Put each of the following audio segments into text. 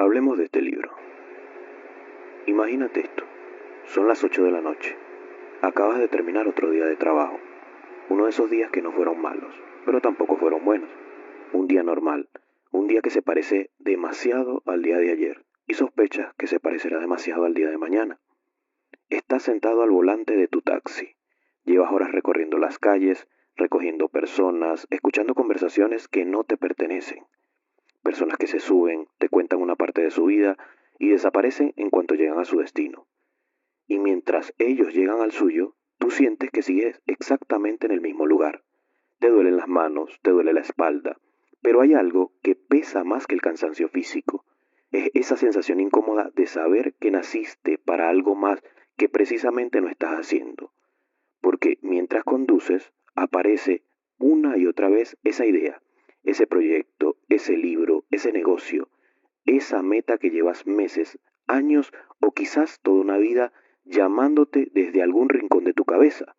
Hablemos de este libro. Imagínate esto. Son las 8 de la noche. Acabas de terminar otro día de trabajo. Uno de esos días que no fueron malos, pero tampoco fueron buenos. Un día normal. Un día que se parece demasiado al día de ayer y sospechas que se parecerá demasiado al día de mañana. Estás sentado al volante de tu taxi. Llevas horas recorriendo las calles, recogiendo personas, escuchando conversaciones que no te pertenecen. Personas que se suben, te cuentan una parte de su vida y desaparecen en cuanto llegan a su destino. Y mientras ellos llegan al suyo, tú sientes que sigues exactamente en el mismo lugar. Te duelen las manos, te duele la espalda, pero hay algo que pesa más que el cansancio físico. Es esa sensación incómoda de saber que naciste para algo más que precisamente no estás haciendo. Porque mientras conduces, aparece una y otra vez esa idea, ese proyecto, ese libro, ese negocio, esa meta que llevas meses, años o quizás toda una vida llamándote desde algún rincón de tu cabeza.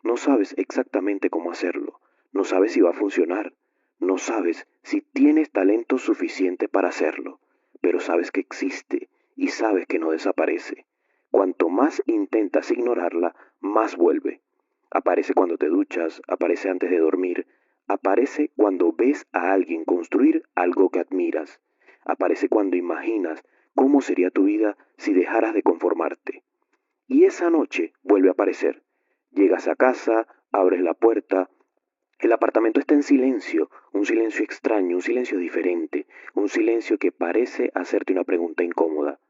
No sabes exactamente cómo hacerlo, no sabes si va a funcionar, no sabes si tienes talento suficiente para hacerlo, pero sabes que existe y sabes que no desaparece. Cuanto más intentas ignorarla, más vuelve. Aparece cuando te duchas, aparece antes de dormir, aparece cuando ves a alguien construir algo que admiras, aparece cuando imaginas cómo sería tu vida si dejaras de conformarte. Y esa noche vuelve a aparecer. Llegas a casa, abres la puerta, el apartamento está en silencio, un silencio extraño, un silencio diferente, un silencio que parece hacerte una pregunta incómoda.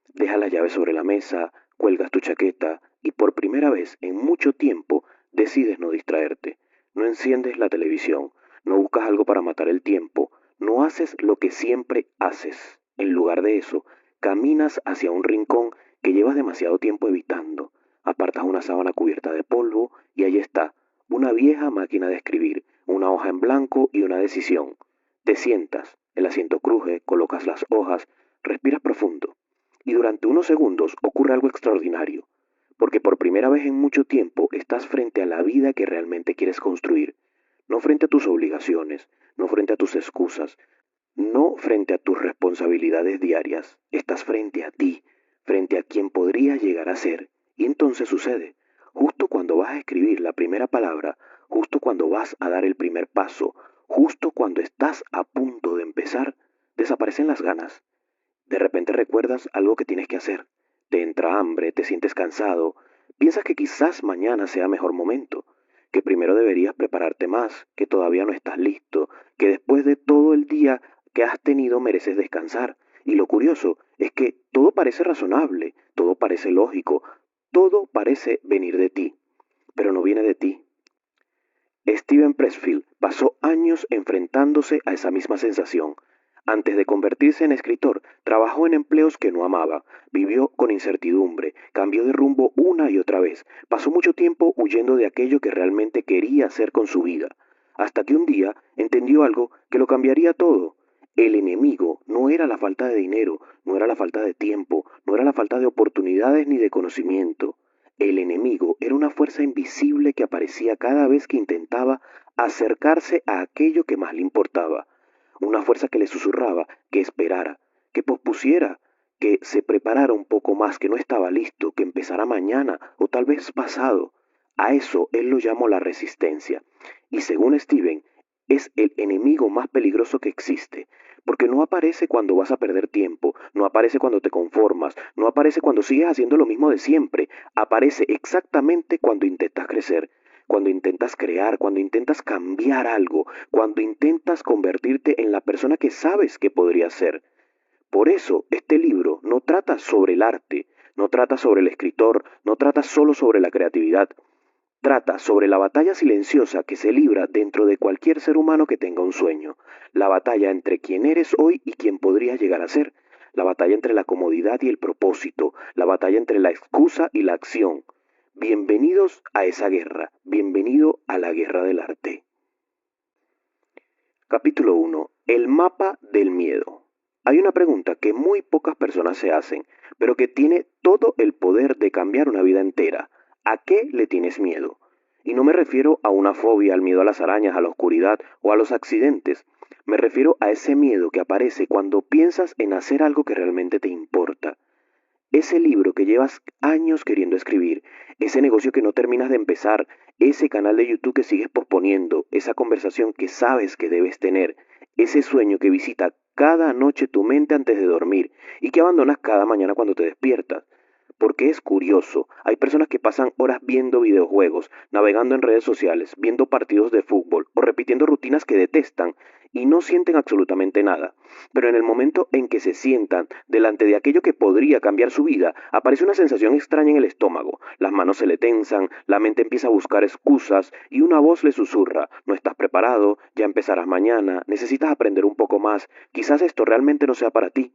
Dejas la llave sobre la mesa, cuelgas tu chaqueta y por primera vez en mucho tiempo decides no distraerte. No enciendes la televisión, no buscas algo para matar el tiempo, no haces lo que siempre haces. En lugar de eso, caminas hacia un rincón que llevas demasiado tiempo evitando. Apartas una sábana cubierta de polvo y ahí está, una vieja máquina de escribir, una hoja en blanco y una decisión. Te sientas, el asiento cruje, colocas las hojas, respiras profundo. Y durante unos segundos ocurre algo extraordinario, porque por primera vez en mucho tiempo estás frente a la vida que realmente quieres construir, no frente a tus obligaciones, no frente a tus excusas, no frente a tus responsabilidades diarias, estás frente a ti, frente a quien podrías llegar a ser. Y entonces sucede, justo cuando vas a escribir la primera palabra, justo cuando vas a dar el primer paso, justo cuando estás a punto de empezar, desaparecen las ganas. De repente recuerdas algo que tienes que hacer. Te entra hambre, te sientes cansado, piensas que quizás mañana sea mejor momento, que primero deberías prepararte más, que todavía no estás listo, que después de todo el día que has tenido mereces descansar. Y lo curioso es que todo parece razonable, todo parece lógico, todo parece venir de ti, pero no viene de ti. Steven Pressfield pasó años enfrentándose a esa misma sensación. Antes de convertirse en escritor, trabajó en empleos que no amaba, vivió con incertidumbre, cambió de rumbo una y otra vez, pasó mucho tiempo huyendo de aquello que realmente quería hacer con su vida, hasta que un día entendió algo que lo cambiaría todo. El enemigo no era la falta de dinero, no era la falta de tiempo, no era la falta de oportunidades ni de conocimiento. El enemigo era una fuerza invisible que aparecía cada vez que intentaba acercarse a aquello que más le importaba. Una fuerza que le susurraba que esperara, que pospusiera, que se preparara un poco más, que no estaba listo, que empezara mañana o tal vez pasado. A eso él lo llamó la resistencia. Y según Steven, es el enemigo más peligroso que existe, porque no aparece cuando vas a perder tiempo, no aparece cuando te conformas, no aparece cuando sigues haciendo lo mismo de siempre, aparece exactamente cuando intentas crecer, cuando intentas crear, cuando intentas cambiar algo, cuando intentas convertirte en la persona que sabes que podrías ser. Por eso, este libro no trata sobre el arte, no trata sobre el escritor, no trata solo sobre la creatividad. Trata sobre la batalla silenciosa que se libra dentro de cualquier ser humano que tenga un sueño, la batalla entre quién eres hoy y quién podrías llegar a ser, la batalla entre la comodidad y el propósito, la batalla entre la excusa y la acción. Bienvenidos a esa guerra, bienvenido a la guerra del arte. Capítulo 1. El mapa del miedo. Hay una pregunta que muy pocas personas se hacen, pero que tiene todo el poder de cambiar una vida entera. ¿A qué le tienes miedo? Y no me refiero a una fobia, al miedo a las arañas, a la oscuridad o a los accidentes. Me refiero a ese miedo que aparece cuando piensas en hacer algo que realmente te importa. Ese libro que llevas años queriendo escribir, ese negocio que no terminas de empezar, ese canal de YouTube que sigues posponiendo, esa conversación que sabes que debes tener, ese sueño que visita cada noche tu mente antes de dormir y que abandonas cada mañana cuando te despiertas. Porque es curioso, hay personas que pasan horas viendo videojuegos, navegando en redes sociales, viendo partidos de fútbol o repitiendo rutinas que detestan y no sienten absolutamente nada. Pero en el momento en que se sientan delante de aquello que podría cambiar su vida, aparece una sensación extraña en el estómago. Las manos se le tensan, la mente empieza a buscar excusas y una voz le susurra, no estás preparado, ya empezarás mañana, necesitas aprender un poco más, quizás esto realmente no sea para ti.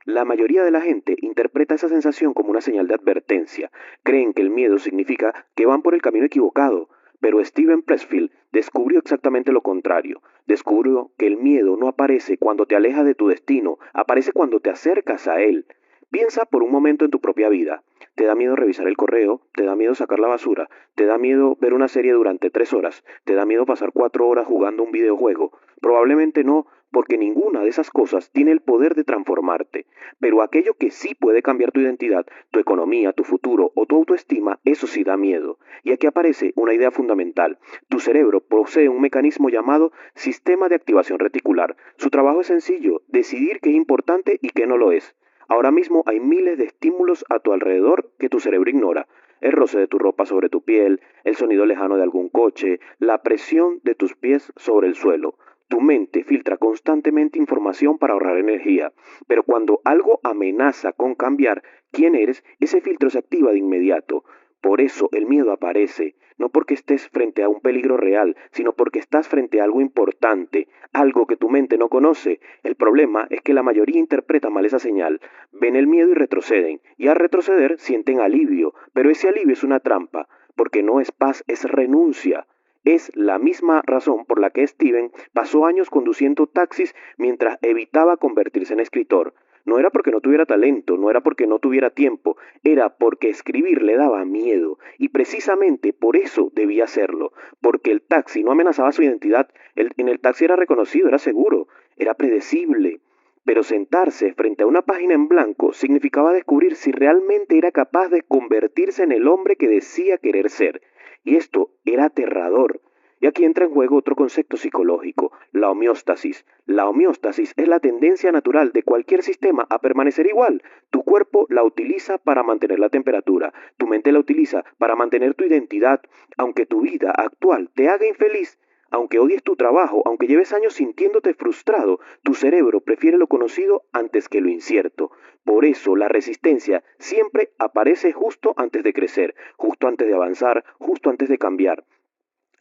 La mayoría de la gente interpreta esa sensación como una señal de advertencia. Creen que el miedo significa que van por el camino equivocado. Pero Steven Pressfield descubrió exactamente lo contrario. Descubrió que el miedo no aparece cuando te alejas de tu destino, aparece cuando te acercas a él. Piensa por un momento en tu propia vida. ¿Te da miedo revisar el correo? ¿Te da miedo sacar la basura? ¿Te da miedo ver una serie durante 3 horas? ¿Te da miedo pasar 4 horas jugando un videojuego? Probablemente no, porque ninguna de esas cosas tiene el poder de transformarte. Pero aquello que sí puede cambiar tu identidad, tu economía, tu futuro o tu autoestima, eso sí da miedo. Y aquí aparece una idea fundamental. Tu cerebro posee un mecanismo llamado sistema de activación reticular. Su trabajo es sencillo, decidir qué es importante y qué no lo es. Ahora mismo hay miles de estímulos a tu alrededor que tu cerebro ignora. El roce de tu ropa sobre tu piel, el sonido lejano de algún coche, la presión de tus pies sobre el suelo. Tu mente filtra constantemente información para ahorrar energía, pero cuando algo amenaza con cambiar quién eres, ese filtro se activa de inmediato. Por eso el miedo aparece, no porque estés frente a un peligro real, sino porque estás frente a algo importante, algo que tu mente no conoce. El problema es que la mayoría interpreta mal esa señal, ven el miedo y retroceden, y al retroceder sienten alivio, pero ese alivio es una trampa, porque no es paz, es renuncia. Es la misma razón por la que Steven pasó años conduciendo taxis mientras evitaba convertirse en escritor. No era porque no tuviera talento, no era porque no tuviera tiempo, era porque escribir le daba miedo y precisamente por eso debía hacerlo, porque el taxi no amenazaba su identidad, en el taxi era reconocido, era seguro, era predecible. Pero sentarse frente a una página en blanco significaba descubrir si realmente era capaz de convertirse en el hombre que decía querer ser. Y esto era aterrador. Y aquí entra en juego otro concepto psicológico, la homeostasis. La homeostasis es la tendencia natural de cualquier sistema a permanecer igual. Tu cuerpo la utiliza para mantener la temperatura, tu mente la utiliza para mantener tu identidad, aunque tu vida actual te haga infeliz. Aunque odies tu trabajo, aunque lleves años sintiéndote frustrado, tu cerebro prefiere lo conocido antes que lo incierto. Por eso la resistencia siempre aparece justo antes de crecer, justo antes de avanzar, justo antes de cambiar.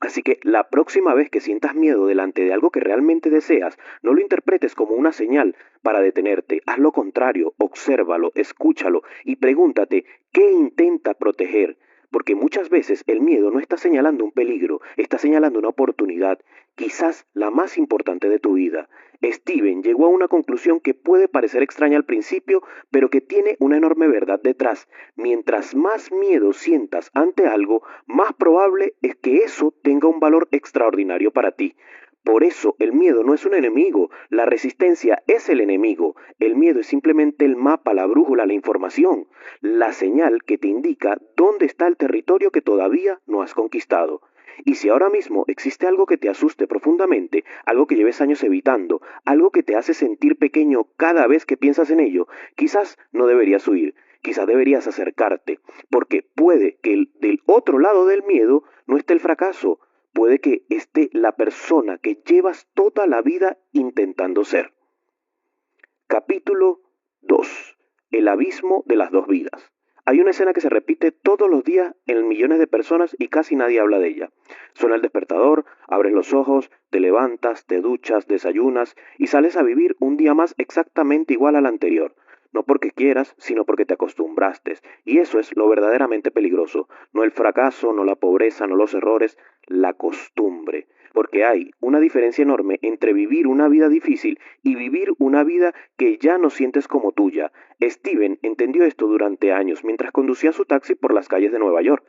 Así que la próxima vez que sientas miedo delante de algo que realmente deseas, no lo interpretes como una señal para detenerte. Haz lo contrario, obsérvalo, escúchalo y pregúntate qué intenta proteger. Porque muchas veces el miedo no está señalando un peligro, está señalando una oportunidad, quizás la más importante de tu vida. Steven llegó a una conclusión que puede parecer extraña al principio, pero que tiene una enorme verdad detrás. Mientras más miedo sientas ante algo, más probable es que eso tenga un valor extraordinario para ti. Por eso el miedo no es un enemigo, la resistencia es el enemigo. El miedo es simplemente el mapa, la brújula, la información, la señal que te indica dónde está el territorio que todavía no has conquistado. Y si ahora mismo existe algo que te asuste profundamente, algo que lleves años evitando, algo que te hace sentir pequeño cada vez que piensas en ello, quizás no deberías huir, quizás deberías acercarte, porque puede que del otro lado del miedo no esté el fracaso, puede que esté la persona que llevas toda la vida intentando ser. Capítulo 2. El abismo de las dos vidas. Hay una escena que se repite todos los días en millones de personas y casi nadie habla de ella. Suena el despertador, abres los ojos, te levantas, te duchas, desayunas y sales a vivir un día más exactamente igual al anterior. No porque quieras, sino porque te acostumbraste. Y eso es lo verdaderamente peligroso. No el fracaso, no la pobreza, no los errores, la costumbre. Porque hay una diferencia enorme entre vivir una vida difícil y vivir una vida que ya no sientes como tuya. Steven entendió esto durante años mientras conducía su taxi por las calles de Nueva York.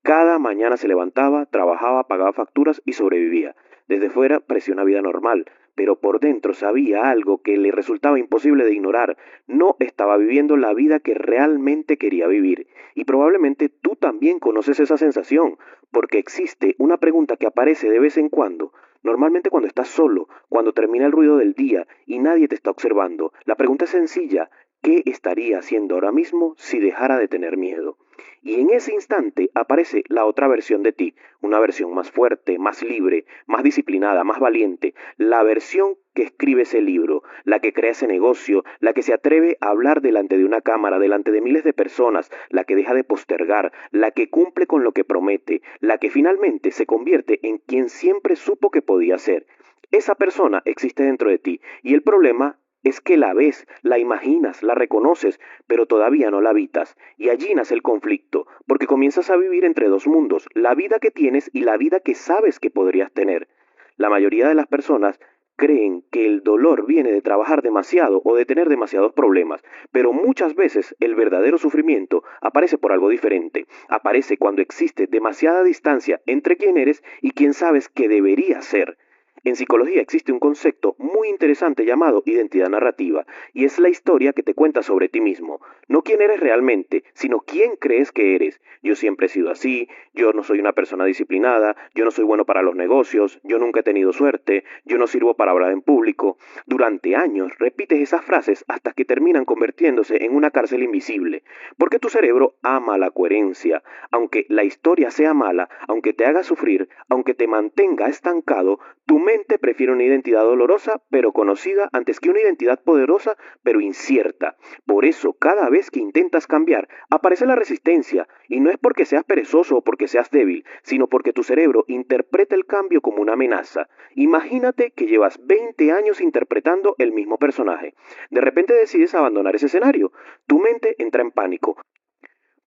Cada mañana se levantaba, trabajaba, pagaba facturas y sobrevivía. Desde fuera parecía una vida normal, pero por dentro sabía algo que le resultaba imposible de ignorar. No estaba viviendo la vida que realmente quería vivir. Y probablemente tú también conoces esa sensación, porque existe una pregunta que aparece de vez en cuando. Normalmente cuando estás solo, cuando termina el ruido del día y nadie te está observando. La pregunta es sencilla: ¿qué estaría haciendo ahora mismo si dejara de tener miedo? Y en ese instante aparece la otra versión de ti, una versión más fuerte, más libre, más disciplinada, más valiente, la versión que escribe ese libro, la que crea ese negocio, la que se atreve a hablar delante de una cámara, delante de miles de personas, la que deja de postergar, la que cumple con lo que promete, la que finalmente se convierte en quien siempre supo que podía ser. Esa persona existe dentro de ti y el problema es que la ves, la imaginas, la reconoces, pero todavía no la habitas. Y allí nace el conflicto, porque comienzas a vivir entre dos mundos, la vida que tienes y la vida que sabes que podrías tener. La mayoría de las personas creen que el dolor viene de trabajar demasiado o de tener demasiados problemas, pero muchas veces el verdadero sufrimiento aparece por algo diferente. Aparece cuando existe demasiada distancia entre quién eres y quién sabes que deberías ser. En psicología existe un concepto muy interesante llamado identidad narrativa, y es la historia que te cuenta sobre ti mismo. No quién eres realmente, sino quién crees que eres. Yo siempre he sido así, yo no soy una persona disciplinada, yo no soy bueno para los negocios, yo nunca he tenido suerte, yo no sirvo para hablar en público. Durante años repites esas frases hasta que terminan convirtiéndose en una cárcel invisible, porque tu cerebro ama la coherencia. Aunque la historia sea mala, aunque te haga sufrir, aunque te mantenga estancado, tu mente prefiere una identidad dolorosa pero conocida antes que una identidad poderosa pero incierta. Por eso, cada vez que intentas cambiar, aparece la resistencia, y no es porque seas perezoso o porque seas débil, sino porque tu cerebro interpreta el cambio como una amenaza. Imagínate que llevas 20 años interpretando el mismo personaje. De repente decides abandonar ese escenario. Tu mente entra en pánico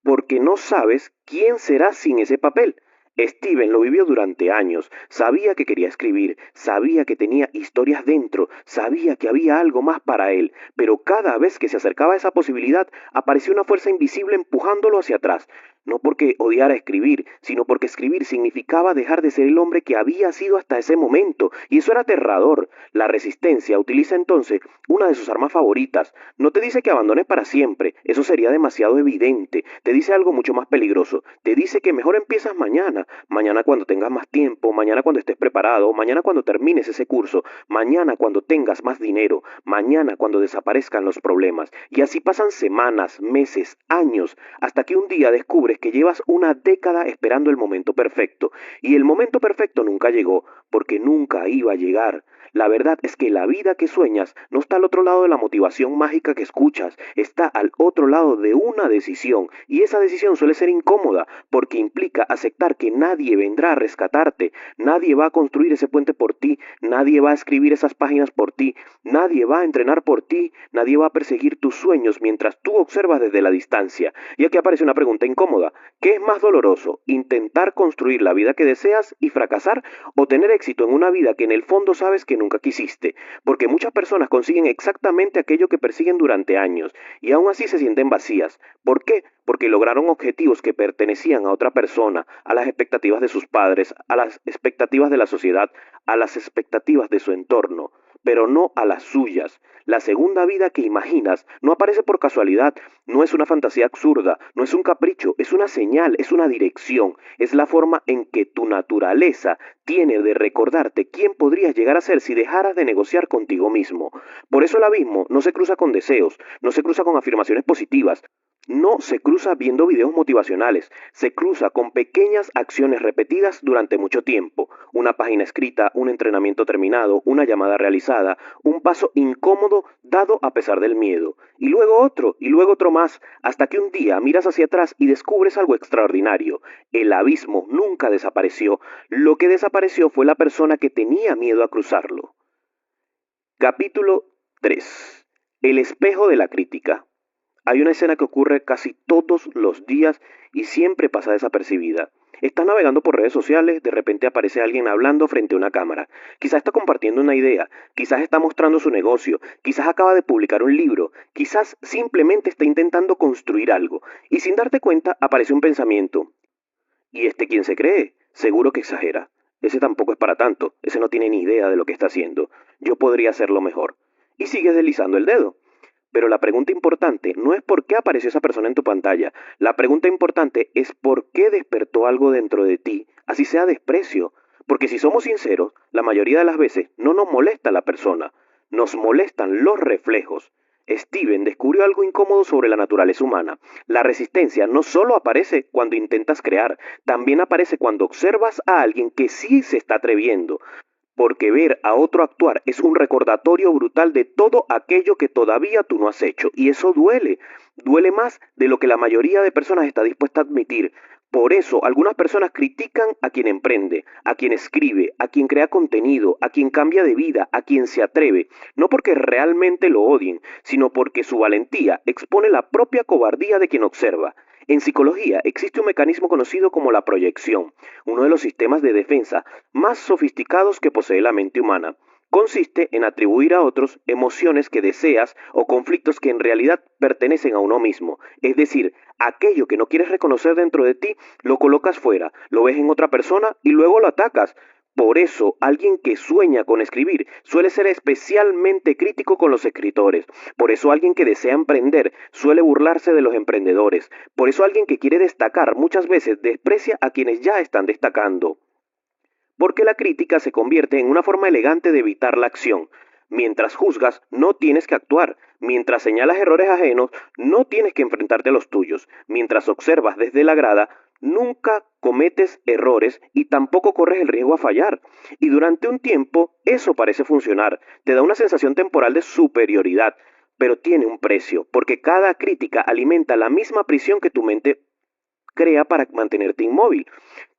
porque no sabes quién será sin ese papel. Steven lo vivió durante años, sabía que quería escribir, sabía que tenía historias dentro, sabía que había algo más para él, pero cada vez que se acercaba a esa posibilidad, apareció una fuerza invisible empujándolo hacia atrás. No porque odiara escribir, sino porque escribir significaba dejar de ser el hombre que había sido hasta ese momento, y eso era aterrador. La resistencia utiliza entonces una de sus armas favoritas. No te dice que abandones para siempre, eso sería demasiado evidente. Te dice algo mucho más peligroso. Te dice que mejor empiezas mañana, mañana cuando tengas más tiempo, mañana cuando estés preparado, mañana cuando termines ese curso, mañana cuando tengas más dinero, mañana cuando desaparezcan los problemas. Y así pasan semanas, meses, años, hasta que un día descubres que llevas una década esperando el momento perfecto. Y el momento perfecto nunca llegó, porque nunca iba a llegar. La verdad es que la vida que sueñas no está al otro lado de la motivación mágica que escuchas, está al otro lado de una decisión, y esa decisión suele ser incómoda porque implica aceptar que nadie vendrá a rescatarte, nadie va a construir ese puente por ti, nadie va a escribir esas páginas por ti, nadie va a entrenar por ti, nadie va a perseguir tus sueños mientras tú observas desde la distancia. Y aquí aparece una pregunta incómoda: ¿qué es más doloroso? ¿Intentar construir la vida que deseas y fracasar, o tener éxito en una vida que en el fondo sabes que nunca quisiste? Porque muchas personas consiguen exactamente aquello que persiguen durante años y aún así se sienten vacías. ¿Por qué? Porque lograron objetivos que pertenecían a otra persona, a las expectativas de sus padres, a las expectativas de la sociedad, a las expectativas de su entorno, pero no a las suyas. La segunda vida que imaginas no aparece por casualidad, no es una fantasía absurda, no es un capricho, es una señal, es una dirección, es la forma en que tu naturaleza tiene de recordarte quién podrías llegar a ser si dejaras de negociar contigo mismo. Por eso el abismo no se cruza con deseos, no se cruza con afirmaciones positivas, no se cruza viendo videos motivacionales, se cruza con pequeñas acciones repetidas durante mucho tiempo. Una página escrita, un entrenamiento terminado, una llamada realizada, un paso incómodo dado a pesar del miedo. Y luego otro más, hasta que un día miras hacia atrás y descubres algo extraordinario. El abismo nunca desapareció, lo que desapareció fue la persona que tenía miedo a cruzarlo. Capítulo 3. El espejo de la crítica. Hay una escena que ocurre casi todos los días y siempre pasa desapercibida. Estás navegando por redes sociales, de repente aparece alguien hablando frente a una cámara. Quizás está compartiendo una idea, quizás está mostrando su negocio, quizás acaba de publicar un libro, quizás simplemente está intentando construir algo. Y sin darte cuenta aparece un pensamiento: ¿y este quién se cree? Seguro que exagera. ese tampoco es para tanto, ese no tiene ni idea de lo que está haciendo, yo podría hacerlo mejor. Y sigues deslizando el dedo. Pero la pregunta importante no es por qué apareció esa persona en tu pantalla. La pregunta importante es por qué despertó algo dentro de ti, así sea desprecio. Porque si somos sinceros, la mayoría de las veces no nos molesta la persona, nos molestan los reflejos. Steven descubrió algo incómodo sobre la naturaleza humana. La resistencia no solo aparece cuando intentas crear, también aparece cuando observas a alguien que sí se está atreviendo, porque ver a otro actuar es un recordatorio brutal de todo aquello que todavía tú no has hecho. Y eso duele, duele más de lo que la mayoría de personas está dispuesta a admitir. Por eso algunas personas critican a quien emprende, a quien escribe, a quien crea contenido, a quien cambia de vida, a quien se atreve, no porque realmente lo odien, sino porque su valentía expone la propia cobardía de quien observa. En psicología existe un mecanismo conocido como la proyección, uno de los sistemas de defensa más sofisticados que posee la mente humana. Consiste en atribuir a otros emociones que deseas o conflictos que en realidad pertenecen a uno mismo. Es decir, aquello que no quieres reconocer dentro de ti, lo colocas fuera, lo ves en otra persona y luego lo atacas. Por eso, alguien que sueña con escribir suele ser especialmente crítico con los escritores. Por eso, alguien que desea emprender suele burlarse de los emprendedores. Por eso, alguien que quiere destacar muchas veces desprecia a quienes ya están destacando. Porque la crítica se convierte en una forma elegante de evitar la acción. Mientras juzgas, no tienes que actuar. Mientras señalas errores ajenos, no tienes que enfrentarte a los tuyos. Mientras observas desde la grada, nunca cometes errores y tampoco corres el riesgo a fallar. Y durante un tiempo, eso parece funcionar. Te da una sensación temporal de superioridad, pero tiene un precio, porque cada crítica alimenta la misma prisión que tu mente crea para mantenerte inmóvil.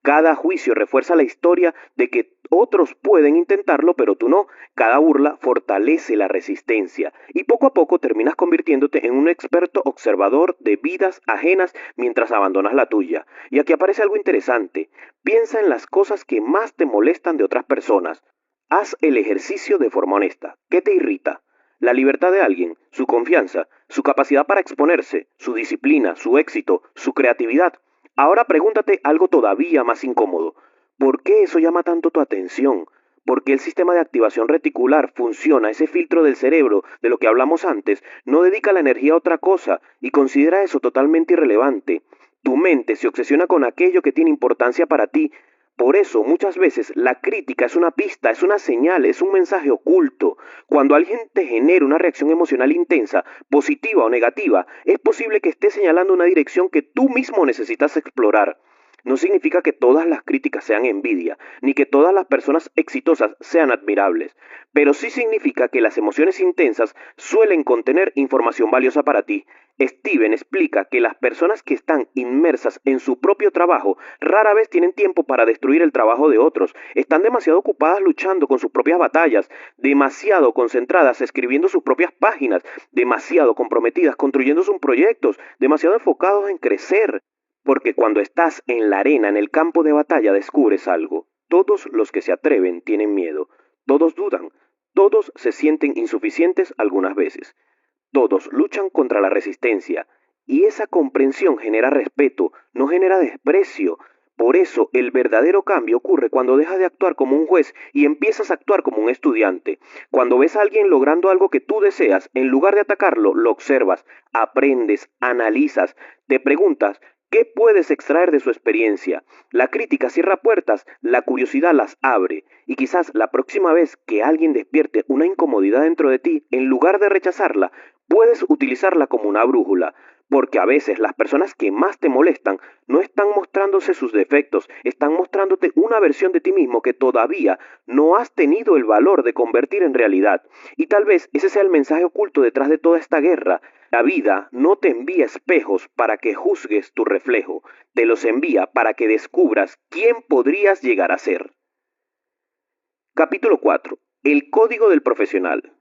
Cada juicio refuerza la historia de que otros pueden intentarlo, pero tú no. Cada burla fortalece la resistencia y poco a poco terminas convirtiéndote en un experto observador de vidas ajenas mientras abandonas la tuya. Y aquí aparece algo interesante. Piensa en las cosas que más te molestan de otras personas. Haz el ejercicio de forma honesta. ¿Qué te irrita? La libertad de alguien, su confianza, su capacidad para exponerse, su disciplina, su éxito, su creatividad. Ahora pregúntate algo todavía más incómodo. ¿Por qué eso llama tanto tu atención? ¿Por qué el sistema de activación reticular funciona, ese filtro del cerebro de lo que hablamos antes, no dedica la energía a otra cosa y considera eso totalmente irrelevante? Tu mente se obsesiona con aquello que tiene importancia para ti. Por eso muchas veces la crítica es una pista, es una señal, es un mensaje oculto. Cuando alguien te genera una reacción emocional intensa, positiva o negativa, es posible que esté señalando una dirección que tú mismo necesitas explorar. No significa que todas las críticas sean envidia, ni que todas las personas exitosas sean admirables, pero sí significa que las emociones intensas suelen contener información valiosa para ti. Steven explica que las personas que están inmersas en su propio trabajo rara vez tienen tiempo para destruir el trabajo de otros. Están demasiado ocupadas luchando con sus propias batallas, demasiado concentradas escribiendo sus propias páginas, demasiado comprometidas construyendo sus proyectos, demasiado enfocados en crecer. Porque cuando estás en la arena, en el campo de batalla, descubres algo. Todos los que se atreven tienen miedo, todos dudan, todos se sienten insuficientes algunas veces, todos luchan contra la resistencia, y esa comprensión genera respeto, no genera desprecio. Por eso el verdadero cambio ocurre cuando dejas de actuar como un juez y empiezas a actuar como un estudiante. Cuando ves a alguien logrando algo que tú deseas, en lugar de atacarlo, lo observas, aprendes, analizas, te preguntas, ¿qué puedes extraer de su experiencia? La crítica cierra puertas, la curiosidad las abre. Y quizás la próxima vez que alguien despierte una incomodidad dentro de ti, en lugar de rechazarla, puedes utilizarla como una brújula. Porque a veces las personas que más te molestan no están mostrándose sus defectos, están mostrándote una versión de ti mismo que todavía no has tenido el valor de convertir en realidad. Y tal vez ese sea el mensaje oculto detrás de toda esta guerra. La vida no te envía espejos para que juzgues tu reflejo, te los envía para que descubras quién podrías llegar a ser. Capítulo 4. El código del profesional.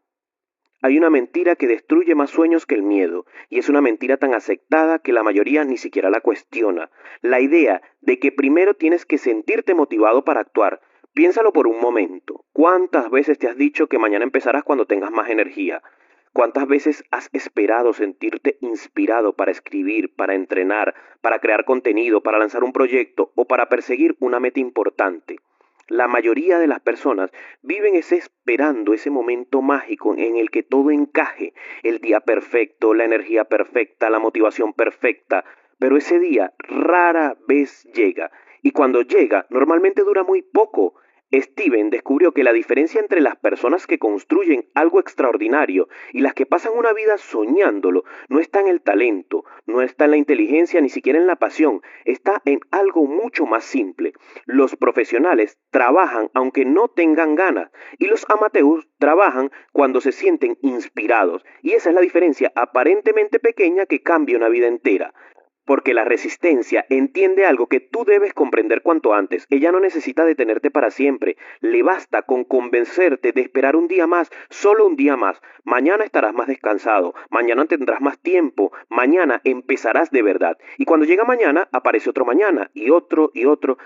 Hay una mentira que destruye más sueños que el miedo, y es una mentira tan aceptada que la mayoría ni siquiera la cuestiona. La idea de que primero tienes que sentirte motivado para actuar. Piénsalo por un momento. ¿Cuántas veces te has dicho que mañana empezarás cuando tengas más energía? ¿Cuántas veces has esperado sentirte inspirado para escribir, para entrenar, para crear contenido, para lanzar un proyecto o para perseguir una meta importante? La mayoría de las personas viven esperando ese momento mágico en el que todo encaje, el día perfecto, la energía perfecta, la motivación perfecta, pero ese día rara vez llega y cuando llega normalmente dura muy poco. Steven descubrió que la diferencia entre las personas que construyen algo extraordinario y las que pasan una vida soñándolo no está en el talento, no está en la inteligencia, ni siquiera en la pasión, está en algo mucho más simple. Los profesionales trabajan aunque no tengan ganas y los amateurs trabajan cuando se sienten inspirados. Y esa es la diferencia aparentemente pequeña que cambia una vida entera. Porque la resistencia entiende algo que tú debes comprender cuanto antes. Ella no necesita detenerte para siempre. Le basta con convencerte de esperar un día más, solo un día más. Mañana estarás más descansado, mañana tendrás más tiempo, mañana empezarás de verdad. Y cuando llega mañana, aparece otro mañana, y otro,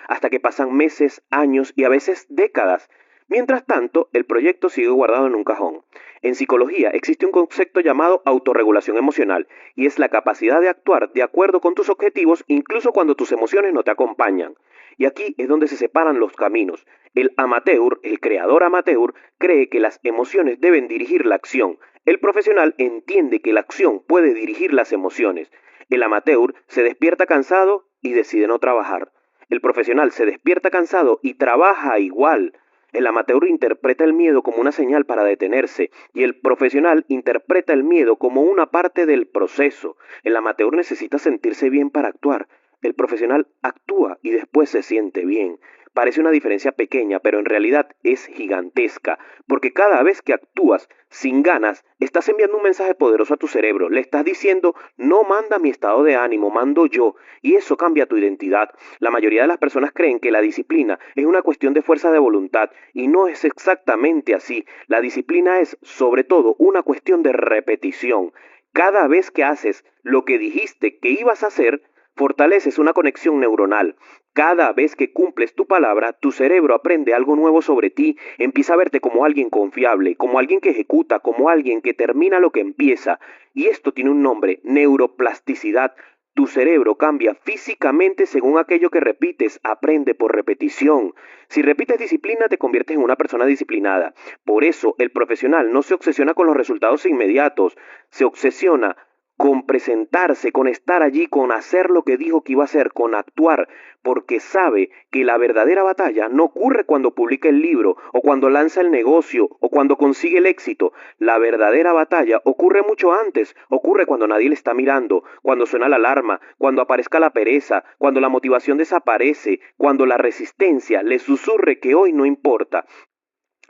hasta que pasan meses, años y a veces décadas. Mientras tanto, el proyecto sigue guardado en un cajón. En psicología existe un concepto llamado autorregulación emocional y es la capacidad de actuar de acuerdo con tus objetivos incluso cuando tus emociones no te acompañan. Y aquí es donde se separan los caminos. El amateur, el creador amateur, cree que las emociones deben dirigir la acción. El profesional entiende que la acción puede dirigir las emociones. El amateur se despierta cansado y decide no trabajar. El profesional se despierta cansado y trabaja igual. El amateur interpreta el miedo como una señal para detenerse y el profesional interpreta el miedo como una parte del proceso. El amateur necesita sentirse bien para actuar. El profesional actúa y después se siente bien. Parece una diferencia pequeña, pero en realidad es gigantesca, porque cada vez que actúas sin ganas, estás enviando un mensaje poderoso a tu cerebro. Le estás diciendo, no manda mi estado de ánimo, mando yo, y eso cambia tu identidad. La mayoría de las personas creen que la disciplina es una cuestión de fuerza de voluntad, y no es exactamente así. La disciplina es, sobre todo, una cuestión de repetición. Cada vez que haces lo que dijiste que ibas a hacer, fortaleces una conexión neuronal. Cada vez que cumples tu palabra, tu cerebro aprende algo nuevo sobre ti, empieza a verte como alguien confiable, como alguien que ejecuta, como alguien que termina lo que empieza. Y esto tiene un nombre, neuroplasticidad. Tu cerebro cambia físicamente según aquello que repites, aprende por repetición. Si repites disciplina, te conviertes en una persona disciplinada. Por eso, el profesional no se obsesiona con los resultados inmediatos, se obsesiona con presentarse, con estar allí, con hacer lo que dijo que iba a hacer, con actuar, porque sabe que la verdadera batalla no ocurre cuando publica el libro, o cuando lanza el negocio, o cuando consigue el éxito. La verdadera batalla ocurre mucho antes, ocurre cuando nadie le está mirando, cuando suena la alarma, cuando aparezca la pereza, cuando la motivación desaparece, cuando la resistencia le susurre que hoy no importa.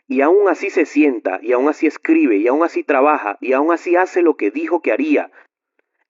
Y aún así se sienta, y aún así escribe, y aún así trabaja, y aún así hace lo que dijo que haría.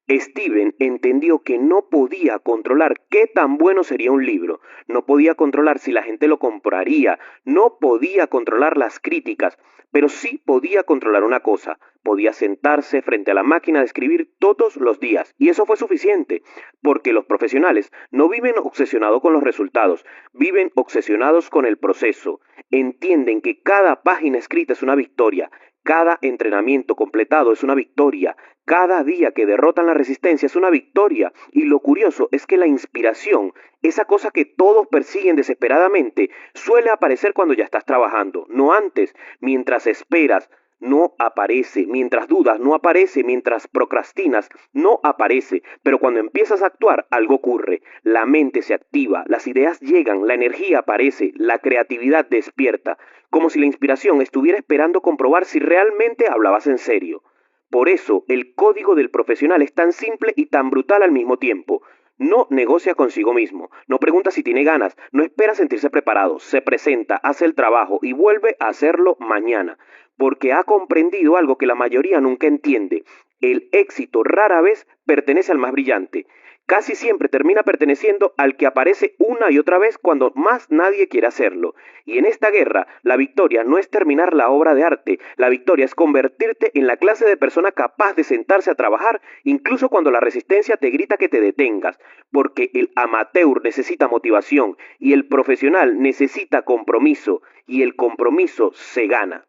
Steven entendió que no podía controlar qué tan bueno sería un libro, no podía controlar si la gente lo compraría, no podía controlar las críticas, pero sí podía controlar una cosa, podía sentarse frente a la máquina de escribir todos los días, y eso fue suficiente, porque los profesionales no viven obsesionados con los resultados, viven obsesionados con el proceso, entienden que cada página escrita es una victoria, cada entrenamiento completado es una victoria, cada día que derrotan la resistencia es una victoria. Y lo curioso es que la inspiración, esa cosa que todos persiguen desesperadamente, suele aparecer cuando ya estás trabajando, no antes. Mientras esperas, no aparece. Mientras dudas, no aparece. Mientras procrastinas, no aparece. Pero cuando empiezas a actuar, algo ocurre. La mente se activa, las ideas llegan, la energía aparece, la creatividad despierta. Como si la inspiración estuviera esperando comprobar si realmente hablabas en serio. Por eso, el código del profesional es tan simple y tan brutal al mismo tiempo. No negocia consigo mismo, no pregunta si tiene ganas, no espera sentirse preparado, se presenta, hace el trabajo y vuelve a hacerlo mañana, porque ha comprendido algo que la mayoría nunca entiende. El éxito rara vez pertenece al más brillante. Casi siempre termina perteneciendo al que aparece una y otra vez cuando más nadie quiere hacerlo. Y en esta guerra, la victoria no es terminar la obra de arte, la victoria es convertirte en la clase de persona capaz de sentarse a trabajar incluso cuando la resistencia te grita que te detengas, porque el amateur necesita motivación y el profesional necesita compromiso, y el compromiso se gana.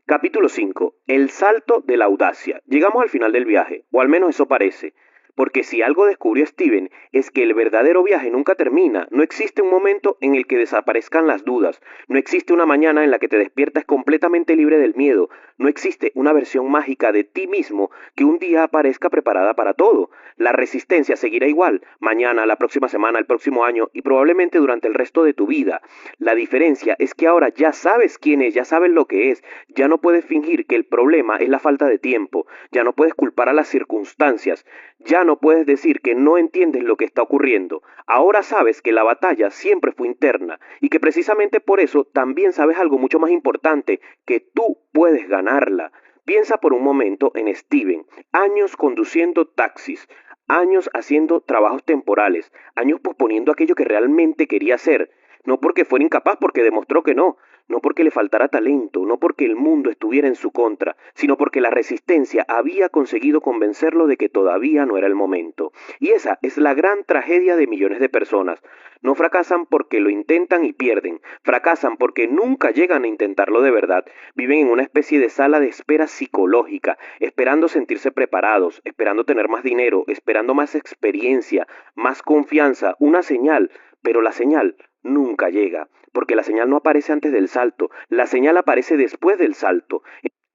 Capítulo 5. El salto de la audacia. Llegamos al final del viaje, o al menos eso parece. Porque si algo descubrió Steven es que el verdadero viaje nunca termina, no existe un momento en el que desaparezcan las dudas, no existe una mañana en la que te despiertas completamente libre del miedo, no existe una versión mágica de ti mismo que un día aparezca preparada para todo. La resistencia seguirá igual, mañana, la próxima semana, el próximo año y probablemente durante el resto de tu vida. La diferencia es que ahora ya sabes quién es, ya sabes lo que es, ya no puedes fingir que el problema es la falta de tiempo, ya no puedes culpar a las circunstancias, ya no puedes decir que no entiendes lo que está ocurriendo. Ahora sabes que la batalla siempre fue interna y que precisamente por eso también sabes algo mucho más importante, que tú puedes ganarla. Piensa por un momento en Steven, años conduciendo taxis, años haciendo trabajos temporales, años posponiendo aquello que realmente quería hacer, no porque fuera incapaz, porque demostró que no, no porque le faltara talento, no porque el mundo estuviera en su contra, sino porque la resistencia había conseguido convencerlo de que todavía no era el momento. Y esa es la gran tragedia de millones de personas. No fracasan porque lo intentan y pierden, fracasan porque nunca llegan a intentarlo de verdad. Viven en una especie de sala de espera psicológica, esperando sentirse preparados, esperando tener más dinero, esperando más experiencia, más confianza, una señal, pero la señal nunca llega, porque la señal no aparece antes del salto, la señal aparece después del salto.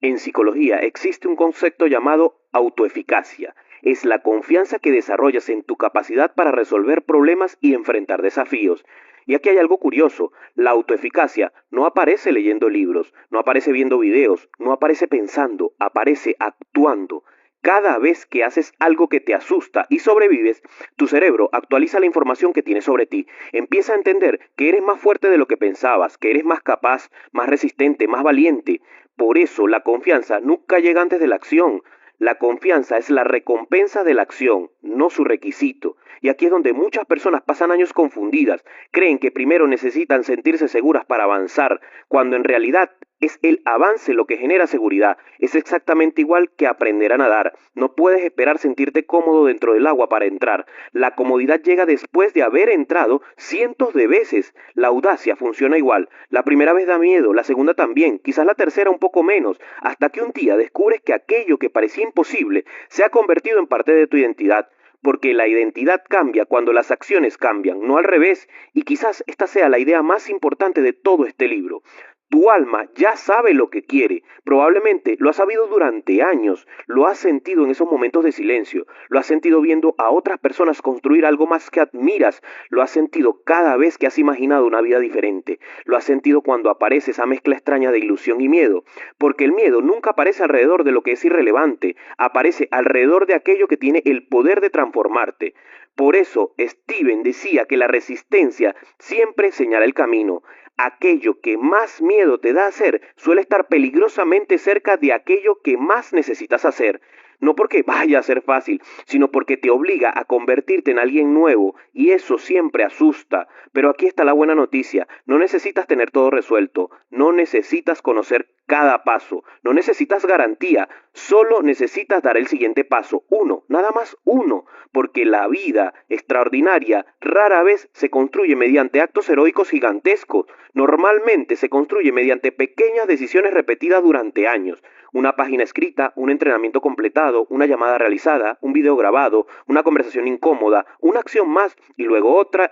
En psicología existe un concepto llamado autoeficacia. Es la confianza que desarrollas en tu capacidad para resolver problemas y enfrentar desafíos. Y aquí hay algo curioso, la autoeficacia no aparece leyendo libros, no aparece viendo videos, no aparece pensando, aparece actuando. Cada vez que haces algo que te asusta y sobrevives, tu cerebro actualiza la información que tiene sobre ti. Empieza a entender que eres más fuerte de lo que pensabas, que eres más capaz, más resistente, más valiente. Por eso la confianza nunca llega antes de la acción. La confianza es la recompensa de la acción, no su requisito. Y aquí es donde muchas personas pasan años confundidas. Creen que primero necesitan sentirse seguras para avanzar, cuando en realidad es el avance lo que genera seguridad. Es exactamente igual que aprender a nadar. No puedes esperar sentirte cómodo dentro del agua para entrar. La comodidad llega después de haber entrado cientos de veces. La audacia funciona igual. La primera vez da miedo, la segunda también, quizás la tercera un poco menos, hasta que un día descubres que aquello que parecía imposible se ha convertido en parte de tu identidad. Porque la identidad cambia cuando las acciones cambian, no al revés, y quizás esta sea la idea más importante de todo este libro. Tu alma ya sabe lo que quiere, probablemente lo ha sabido durante años, lo has sentido en esos momentos de silencio, lo has sentido viendo a otras personas construir algo más que admiras, lo has sentido cada vez que has imaginado una vida diferente, lo has sentido cuando aparece esa mezcla extraña de ilusión y miedo, porque el miedo nunca aparece alrededor de lo que es irrelevante, aparece alrededor de aquello que tiene el poder de transformarte. Por eso Steven decía que la resistencia siempre señala el camino. Aquello que más miedo te da hacer suele estar peligrosamente cerca de aquello que más necesitas hacer. No porque vaya a ser fácil, sino porque te obliga a convertirte en alguien nuevo y eso siempre asusta. Pero aquí está la buena noticia, no necesitas tener todo resuelto, no necesitas conocer cada paso, no necesitas garantía, solo necesitas dar el siguiente paso, uno, nada más uno, porque la vida extraordinaria rara vez se construye mediante actos heroicos gigantescos, normalmente se construye mediante pequeñas decisiones repetidas durante años. Una página escrita, un entrenamiento completado, una llamada realizada, un video grabado, una conversación incómoda, una acción más y luego otra,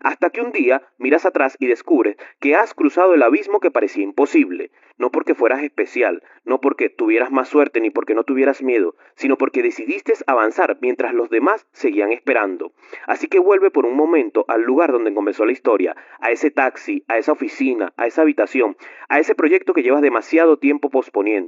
hasta que un día miras atrás y descubres que has cruzado el abismo que parecía imposible, no porque fueras especial, no porque tuvieras más suerte ni porque no tuvieras miedo, sino porque decidiste avanzar mientras los demás seguían esperando. Así que vuelve por un momento al lugar donde comenzó la historia, a ese taxi, a esa oficina, a esa habitación, a ese proyecto que llevas demasiado tiempo posponiendo.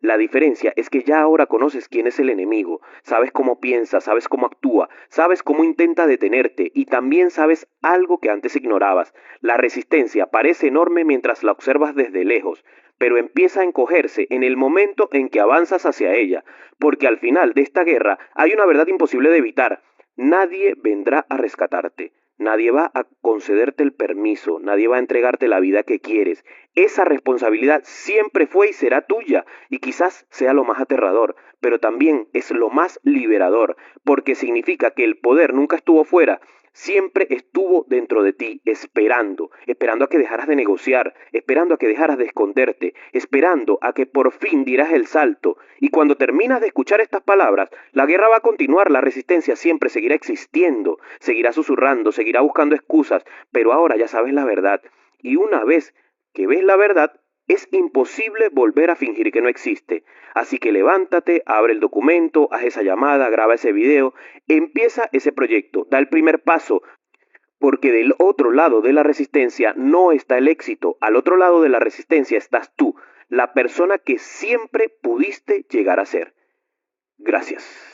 La diferencia es que ya ahora conoces quién es el enemigo, sabes cómo piensa, sabes cómo actúa, sabes cómo intenta detenerte y también sabes algo que antes ignorabas. La resistencia parece enorme mientras la observas desde lejos, pero empieza a encogerse en el momento en que avanzas hacia ella, porque al final de esta guerra hay una verdad imposible de evitar. Nadie vendrá a rescatarte. Nadie va a concederte el permiso, nadie va a entregarte la vida que quieres. Esa responsabilidad siempre fue y será tuya, y quizás sea lo más aterrador, pero también es lo más liberador, porque significa que el poder nunca estuvo fuera, siempre estuvo dentro de ti, esperando a que dejaras de negociar, esperando a que dejaras de esconderte, esperando a que por fin dieras el salto. Y cuando terminas de escuchar estas palabras, la guerra va a continuar, la resistencia siempre seguirá existiendo, seguirá susurrando, seguirá buscando excusas, pero ahora ya sabes la verdad. Y una vez que ves la verdad, es imposible volver a fingir que no existe. Así que levántate, abre el documento, haz esa llamada, graba ese video, empieza ese proyecto, da el primer paso, porque del otro lado de la resistencia no está el éxito, al otro lado de la resistencia estás tú, la persona que siempre pudiste llegar a ser. Gracias.